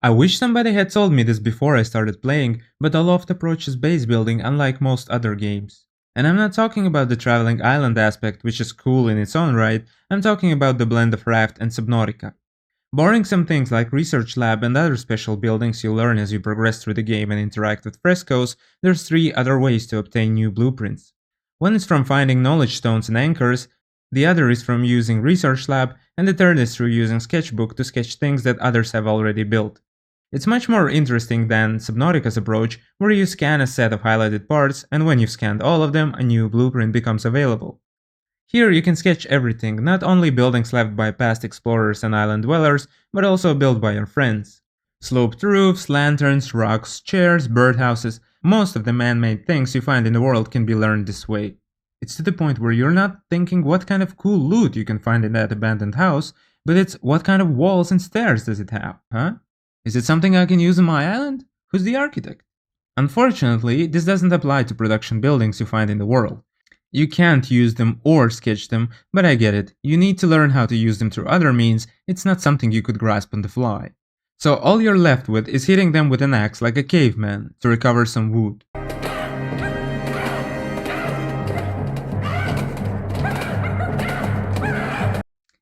I wish somebody had told me this before I started playing, but Aloft approaches base building unlike most other games. And I'm not talking about the traveling island aspect, which is cool in its own right, I'm talking about the blend of Raft and Subnautica. Barring some things like Research Lab and other special buildings you learn as you progress through the game and interact with frescoes, there's three other ways to obtain new blueprints. One is from finding knowledge stones and anchors, the other is from using Research Lab, and the third is through using Sketchbook to sketch things that others have already built. It's much more interesting than Subnautica's approach, where you scan a set of highlighted parts, and when you've scanned all of them, a new blueprint becomes available. Here you can sketch everything, not only buildings left by past explorers and island dwellers, but also built by your friends. Sloped roofs, lanterns, rocks, chairs, birdhouses, most of the man-made things you find in the world can be learned this way. It's to the point where you're not thinking what kind of cool loot you can find in that abandoned house, but it's what kind of walls and stairs does it have, huh? Is it something I can use on my island? Who's the architect? Unfortunately, this doesn't apply to production buildings you find in the world. You can't use them or sketch them, but I get it. You need to learn how to use them through other means, it's not something you could grasp on the fly. So all you're left with is hitting them with an axe like a caveman to recover some wood.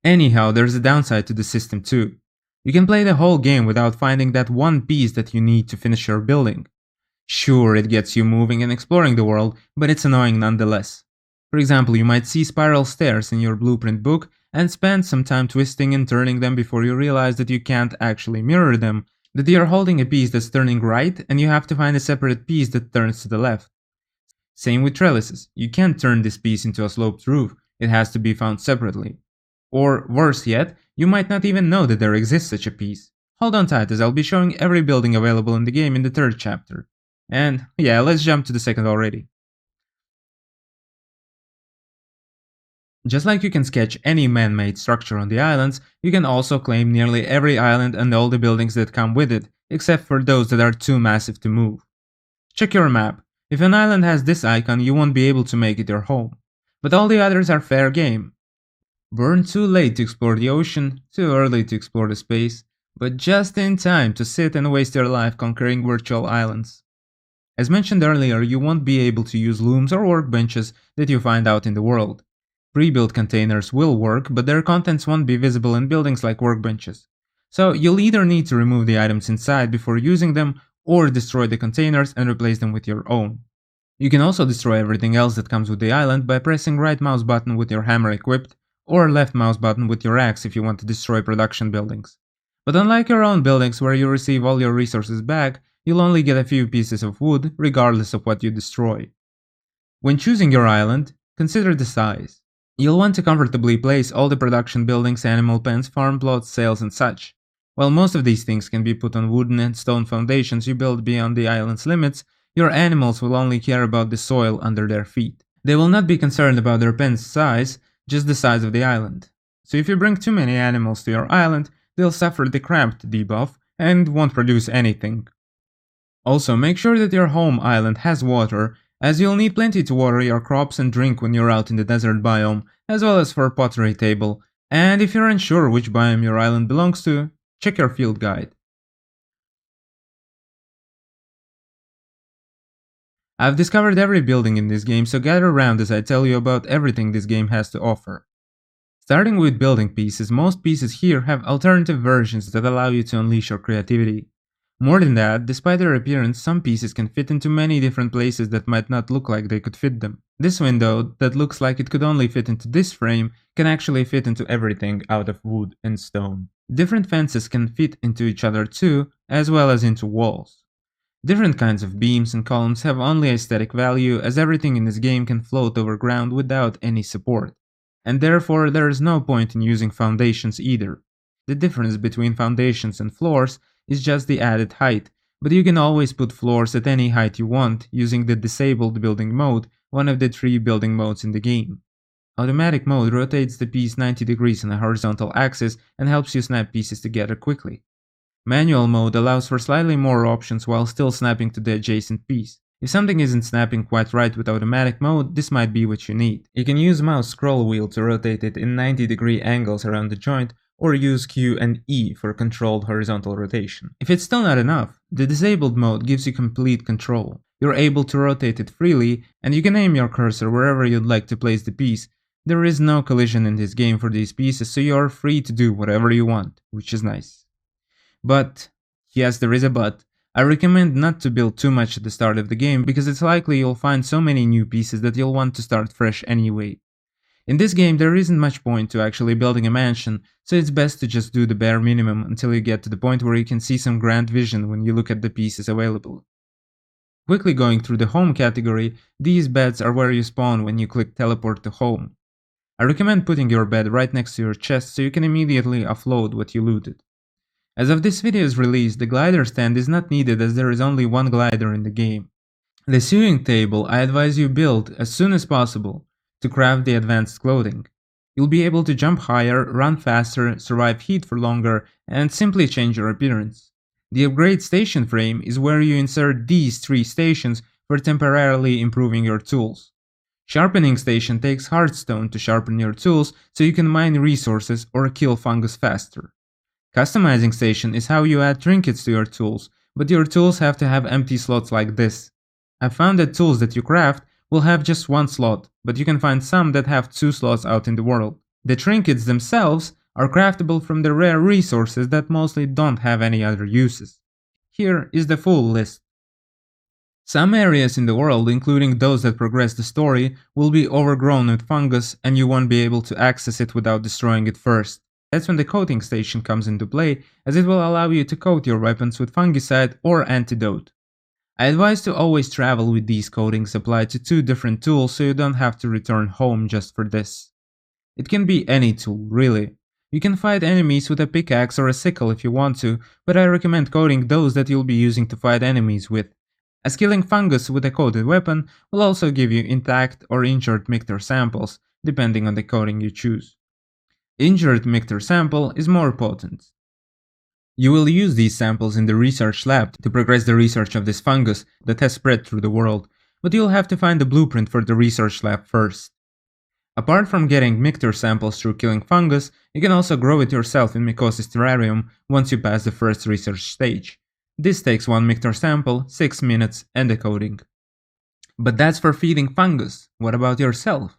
Anyhow, there's a downside to the system too. You can play the whole game without finding that one piece that you need to finish your building. Sure, it gets you moving and exploring the world, but it's annoying nonetheless. For example, you might see spiral stairs in your blueprint book and spend some time twisting and turning them before you realize that you can't actually mirror them, that you're holding a piece that's turning right and you have to find a separate piece that turns to the left. Same with trellises, you can't turn this piece into a sloped roof, it has to be found separately. Or worse yet, you might not even know that there exists such a piece. Hold on tight as I'll be showing every building available in the game in the third chapter. And yeah, let's jump to the second already. Just like you can sketch any man-made structure on the islands, you can also claim nearly every island and all the buildings that come with it, except for those that are too massive to move. Check your map. If an island has this icon, you won't be able to make it your home. But all the others are fair game. Born too late to explore the ocean, too early to explore the space, but just in time to sit and waste your life conquering virtual islands. As mentioned earlier, you won't be able to use looms or workbenches that you find out in the world. Pre-built containers will work, but their contents won't be visible in buildings like workbenches. So you'll either need to remove the items inside before using them, or destroy the containers and replace them with your own. You can also destroy everything else that comes with the island by pressing right mouse button with your hammer equipped, or left mouse button with your axe if you want to destroy production buildings. But unlike your own buildings where you receive all your resources back, you'll only get a few pieces of wood regardless of what you destroy. When choosing your island, consider the size. You'll want to comfortably place all the production buildings, animal pens, farm plots, sails and such. While most of these things can be put on wooden and stone foundations you build beyond the island's limits, your animals will only care about the soil under their feet. They will not be concerned about their pen's size, just the size of the island. So if you bring too many animals to your island, they'll suffer the cramped debuff and won't produce anything. Also, make sure that your home island has water, as you'll need plenty to water your crops and drink when you're out in the desert biome, as well as for a pottery table, and if you're unsure which biome your island belongs to, check your field guide. I've discovered every building in this game, so gather around as I tell you about everything this game has to offer. Starting with building pieces, most pieces here have alternative versions that allow you to unleash your creativity. More than that, despite their appearance, some pieces can fit into many different places that might not look like they could fit them. This window, that looks like it could only fit into this frame, can actually fit into everything out of wood and stone. Different fences can fit into each other too, as well as into walls. Different kinds of beams and columns have only aesthetic value, as everything in this game can float over ground without any support. And therefore there is no point in using foundations either. The difference between foundations and floors is just the added height, but you can always put floors at any height you want using the disabled building mode, one of the 3 building modes in the game. Automatic mode rotates the piece 90 degrees on a horizontal axis and helps you snap pieces together quickly. Manual mode allows for slightly more options while still snapping to the adjacent piece. If something isn't snapping quite right with automatic mode, this might be what you need. You can use mouse scroll wheel to rotate it in 90-degree angles around the joint, or use Q and E for controlled horizontal rotation. If it's still not enough, the disabled mode gives you complete control. You're able to rotate it freely, and you can aim your cursor wherever you'd like to place the piece. There is no collision in this game for these pieces, so you are free to do whatever you want, which is nice. But, yes, there is a but, I recommend not to build too much at the start of the game because it's likely you'll find so many new pieces that you'll want to start fresh anyway. In this game there isn't much point to actually building a mansion, so it's best to just do the bare minimum until you get to the point where you can see some grand vision when you look at the pieces available. Quickly going through the home category, these beds are where you spawn when you click teleport to home. I recommend putting your bed right next to your chest so you can immediately offload what you looted. As of this video's release, the glider stand is not needed as there is only one glider in the game. The sewing table I advise you build as soon as possible to craft the advanced clothing. You'll be able to jump higher, run faster, survive heat for longer, and simply change your appearance. The upgrade station frame is where you insert these 3 stations for temporarily improving your tools. Sharpening station takes hardstone to sharpen your tools so you can mine resources or kill fungus faster. Customizing station is how you add trinkets to your tools, but your tools have to have empty slots like this. I've found that tools that you craft will have just 1 slot, but you can find some that have 2 slots out in the world. The trinkets themselves are craftable from the rare resources that mostly don't have any other uses. Here is the full list. Some areas in the world, including those that progress the story, will be overgrown with fungus and you won't be able to access it without destroying it first. That's when the coating station comes into play, as it will allow you to coat your weapons with fungicide or antidote. I advise to always travel with these coatings applied to 2 different tools so you don't have to return home just for this. It can be any tool, really. You can fight enemies with a pickaxe or a sickle if you want to, but I recommend coating those that you'll be using to fight enemies with, as killing fungus with a coated weapon will also give you intact or injured Mictor samples, depending on the coating you choose. Injured Mictor sample is more potent. You will use these samples in the research lab to progress the research of this fungus that has spread through the world, but you'll have to find the blueprint for the research lab first. Apart from getting Mictor samples through killing fungus, you can also grow it yourself in Mycosis terrarium once you pass the first research stage. This takes 1 Mictor sample, 6 minutes, and a coating. But that's for feeding fungus. What about yourself?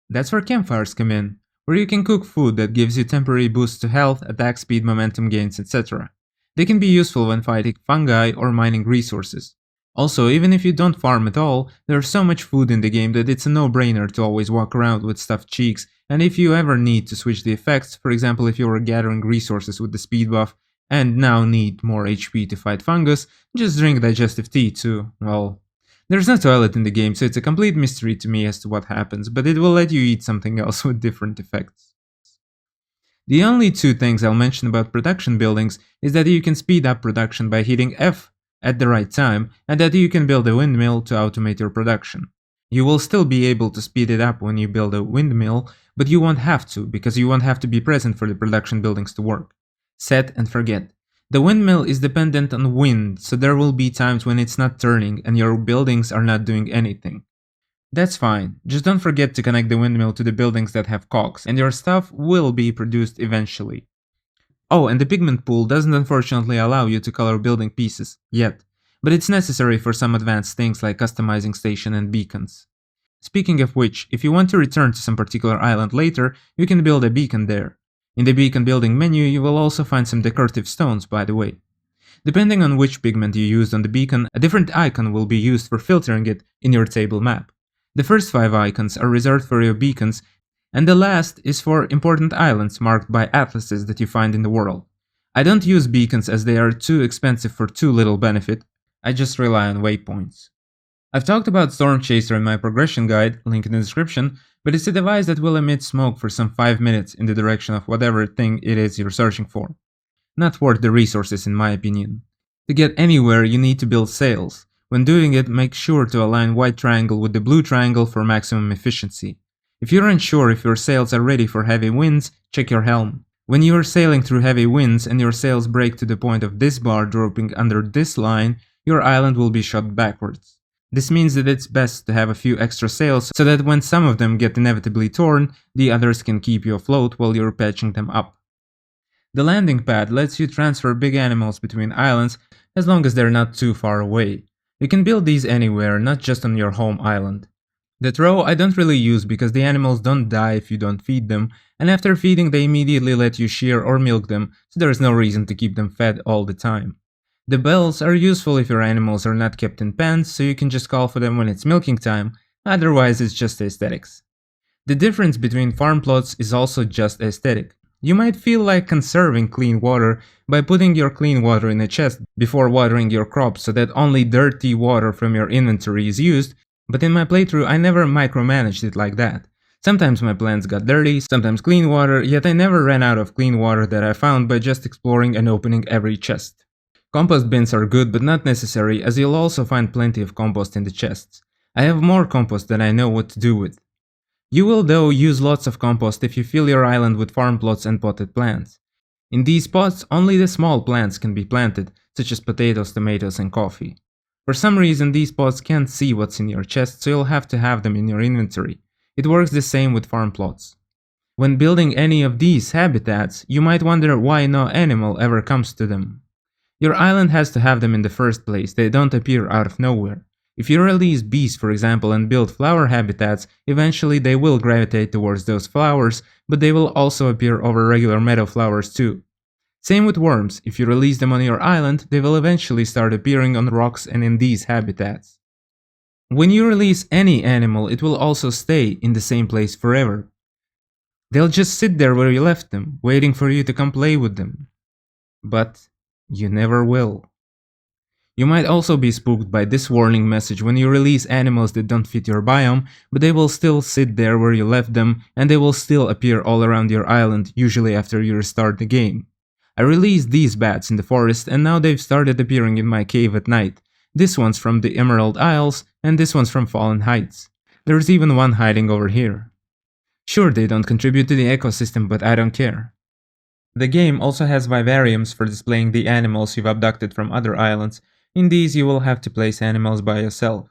That's where campfires come in, where you can cook food that gives you temporary boosts to health, attack speed, momentum gains, etc. They can be useful when fighting fungi or mining resources. Also, even if you don't farm at all, there's so much food in the game that it's a no-brainer to always walk around with stuffed cheeks, and if you ever need to switch the effects, for example if you were gathering resources with the speed buff and now need more HP to fight fungus, just drink digestive tea too. Well, there's no toilet in the game, so it's a complete mystery to me as to what happens, but it will let you eat something else with different effects. The only 2 things I'll mention about production buildings is that you can speed up production by hitting F at the right time, and that you can build a windmill to automate your production. You will still be able to speed it up when you build a windmill, but you won't have to, because you won't have to be present for the production buildings to work. Set and forget. The windmill is dependent on wind, so there will be times when it's not turning and your buildings are not doing anything. That's fine, just don't forget to connect the windmill to the buildings that have cogs, and your stuff will be produced eventually. Oh, and the pigment pool doesn't unfortunately allow you to color building pieces, yet, but it's necessary for some advanced things like customizing station and beacons. Speaking of which, if you want to return to some particular island later, you can build a beacon there. In the beacon building menu you will also find some decorative stones, by the way. Depending on which pigment you used on the beacon, a different icon will be used for filtering it in your table map. The first 5 icons are reserved for your beacons, and the last is for important islands marked by atlases that you find in the world. I don't use beacons as they are too expensive for too little benefit, I just rely on waypoints. I've talked about Stormchaser in my progression guide, link in the description, but it's a device that will emit smoke for some 5 minutes in the direction of whatever thing it is you're searching for. Not worth the resources in my opinion. To get anywhere you need to build sails. When doing it, make sure to align white triangle with the blue triangle for maximum efficiency. If you're unsure if your sails are ready for heavy winds, check your helm. When you are sailing through heavy winds and your sails break to the point of this bar dropping under this line, your island will be shot backwards. This means that it's best to have a few extra sails so that when some of them get inevitably torn, the others can keep you afloat while you're patching them up. The landing pad lets you transfer big animals between islands as long as they're not too far away. You can build these anywhere, not just on your home island. The throw I don't really use because the animals don't die if you don't feed them, and after feeding they immediately let you shear or milk them, so there is no reason to keep them fed all the time. The bells are useful if your animals are not kept in pens, so you can just call for them when it's milking time, otherwise it's just aesthetics. The difference between farm plots is also just aesthetic. You might feel like conserving clean water by putting your clean water in a chest before watering your crops so that only dirty water from your inventory is used, but in my playthrough I never micromanaged it like that. Sometimes my plants got dirty, sometimes clean water, yet I never ran out of clean water that I found by just exploring and opening every chest. Compost bins are good but not necessary, as you'll also find plenty of compost in the chests. I have more compost than I know what to do with. You will though use lots of compost if you fill your island with farm plots and potted plants. In these pots, only the small plants can be planted, such as potatoes, tomatoes, and coffee. For some reason, these pots can't see what's in your chest, so you'll have to have them in your inventory. It works the same with farm plots. When building any of these habitats, you might wonder why no animal ever comes to them. Your island has to have them in the first place, they don't appear out of nowhere. If you release bees, for example, and build flower habitats, eventually they will gravitate towards those flowers, but they will also appear over regular meadow flowers too. Same with worms, if you release them on your island, they will eventually start appearing on rocks and in these habitats. When you release any animal, it will also stay in the same place forever. They'll just sit there where you left them, waiting for you to come play with them. But you never will. You might also be spooked by this warning message when you release animals that don't fit your biome, but they will still sit there where you left them, and they will still appear all around your island, usually after you restart the game. I released these bats in the forest, and now they've started appearing in my cave at night. This one's from the Emerald Isles, and this one's from Fallen Heights. There's even one hiding over here. Sure, they don't contribute to the ecosystem, but I don't care. The game also has vivariums for displaying the animals you've abducted from other islands. In these you will have to place animals by yourself.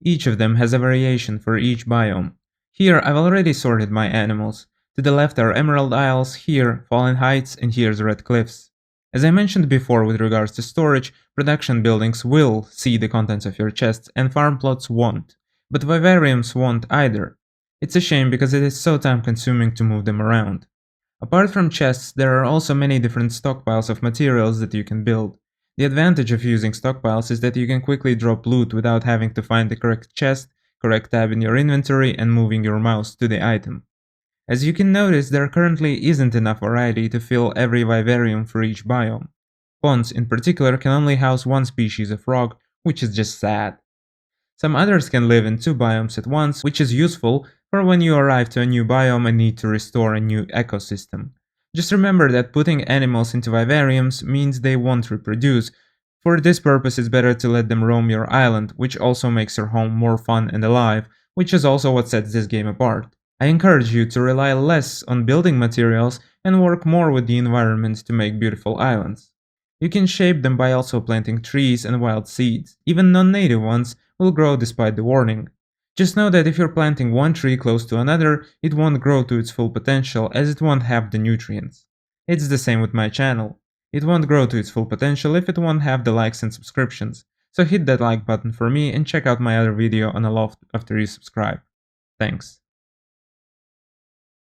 Each of them has a variation for each biome. Here I've already sorted my animals. To the left are Emerald Isles, here Fallen Heights, and here's Red Cliffs. As I mentioned before with regards to storage, production buildings will see the contents of your chests and farm plots won't. But vivariums won't either. It's a shame because it is so time consuming to move them around. Apart from chests, there are also many different stockpiles of materials that you can build. The advantage of using stockpiles is that you can quickly drop loot without having to find the correct chest, correct tab in your inventory, and moving your mouse to the item. As you can notice, there currently isn't enough variety to fill every vivarium for each biome. Ponds in particular can only house one species of frog, which is just sad. Some others can live in 2 biomes at once, which is useful for when you arrive to a new biome and need to restore a new ecosystem. Just remember that putting animals into vivariums means they won't reproduce. For this purpose it's better to let them roam your island, which also makes your home more fun and alive, which is also what sets this game apart. I encourage you to rely less on building materials and work more with the environment to make beautiful islands. You can shape them by also planting trees and wild seeds. Even non-native ones will grow despite the warning. Just know that if you're planting one tree close to another, it won't grow to its full potential as it won't have the nutrients. It's the same with my channel. It won't grow to its full potential if it won't have the likes and subscriptions. So hit that like button for me and check out my other video on Aloft after you subscribe. Thanks.